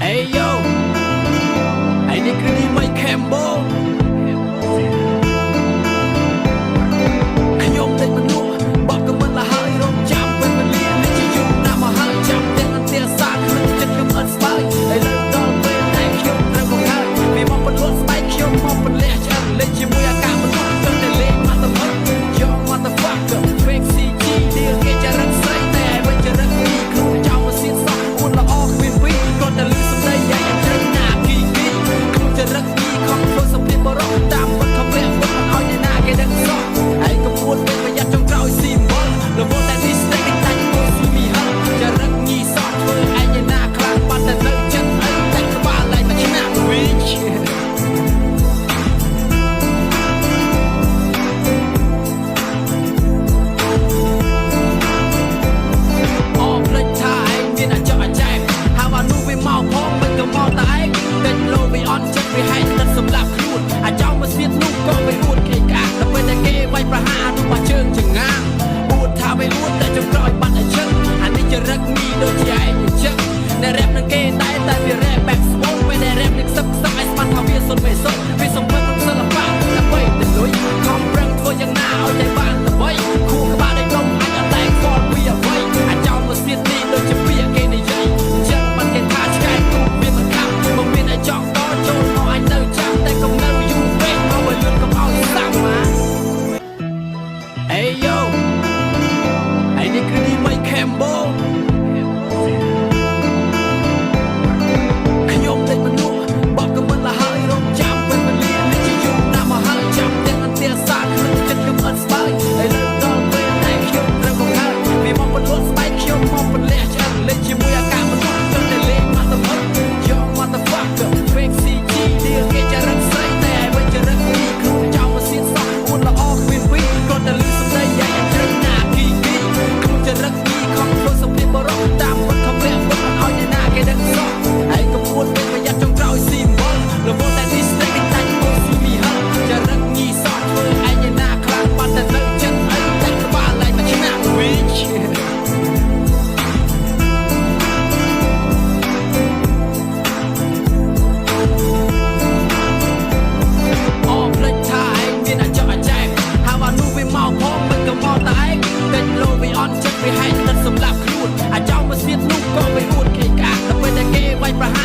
Hey yo, I need to leave my Cambo. ខ្ញុំតែមិននោះបបក៏មិនលហើយរងចាំពេលវេលានេះជាយូរណាស់មកហើយចាំទាំងអន្ទាសាខ្លួនចិត្តខ្ញុំអត់ស្បើយហើយលើដល់ពេលតែខ្ញុំត្រូវបង្ហើបវាមកបន្លត់ស្បែកខ្ញុំមកបន្លះឆ្អឹងលេងជាមួយអាកាសបន្លត់ចង់តែលេងមកទៅមិនយក motherfucker fake CG នេះគេចរិតស្រីតែវិញចរិតពីខ្លួនចង់មកសៀនសោះគួរល្អគ្មានពីគាត់តែលឺសំដីយ៉ាងជ្រៅណាគីខ្លួនចរិតពីខំធ្វើសម្ភារបរោះតាមវត្តធម្មៈឲ្យអ្នកណាគេដឹងសោះហើយកពួនពេលប្រយ័ត្នចុងក្រោយស៊ីមលរវល់តែនេះស្ទើរតែមើលស៊ីមីហឹលចរិតញីសោះធ្វើឯងណាខ្លាំងបាត់តែនៅចិត្តអីតែក្បាលlạiតែឆ្នាក់វិញ វាហែកទឹកសម្លាប់ខ្លួនអាចោមកស្ទៀតនោះក៏មិនអួតគេកាតែពេលតែគេវាយប្រហារនោះបាជើងចង្អាអួតថាវាលួតតែចុងក្រោយបាត់អញ្ចឹងអានេះចរិតមីដូចជាឯងអញ្ចឹងអ្នករ៉េបនឹងគេតែវារ៉េបបែបស្មូតពេលដែលរ៉េបនឹងសឹកឲ្យស្មានថាវាសុនមិនសុនវាសំពើក្នុងសិល្បៈដើម្បីទៅលុយខំប្រឹងធ្វើយ៉ាងណាឲ្យតែបានដើម្បីគូក្បាលឲ្យដុំអាចអត់តែខ្វល់ពីអ្វីអាចោមកស្ទៀតនេះដូចជាពាក្យគេនិយាយអញ្ចឹងបានគេថាឆ្កែទូវាមិនខាប់មកមានឲ្យចង់តចូលមកអញទៅចាំតែកុំនៅយូរពេកមកឲ្យលឿនកុំឲ្យសាំណា Hey yo ឯនេះគឺនេះមិន Cambo ខ្ញុំតែមិននោះបបក៏មិនលហើយរងចាំពេលវេលានេះជាយូរណាស់មកហើយចាំទាំងអន្ទាសាខ្លួនចិត្តខ្ញុំអត់ស្បើយហើយលើដល់ពេលតែខ្ញុំត្រូវបង្ហើបវាមកបន្លត់ស្បែកខ្ញុំមកបន្លះឆ្អឹងលេងជាមួយអាកាសបន្លត់ចង់តែលេងមកទៅមិនយក motherfucker fake CG នេះគេចរិតស្រីតែវិញចរិតពីខ្លួនចង់មកសៀនសោះអួតល្អគ្មានពីគាត់តែលឺសំដីយ៉ាងជ្រៅណាគីខ្លួនចរិតពីខំធ្វើសម្ភារបរោះតាមវត្តធម្មៈឲ្យអ្នកណាគេដឹងសោះហើយកពួនពេលប្រយ័ត្នចុងក្រោយស៊ីមលរវល់តែនេះស្ទើរតែមើលស៊ីមីហឹលចរិតញីសោះធ្វើឯងណាខ្លាំងបាត់តែនៅចិត្តអីតែក្បាលlạiតែឆ្នាក់វិញ វាហែកទឹកសម្លាប់ខ្លួនអាចោមកស្ទៀតនោះក៏មិនអួតគេកាតែពេលតែគេវាយប្រហា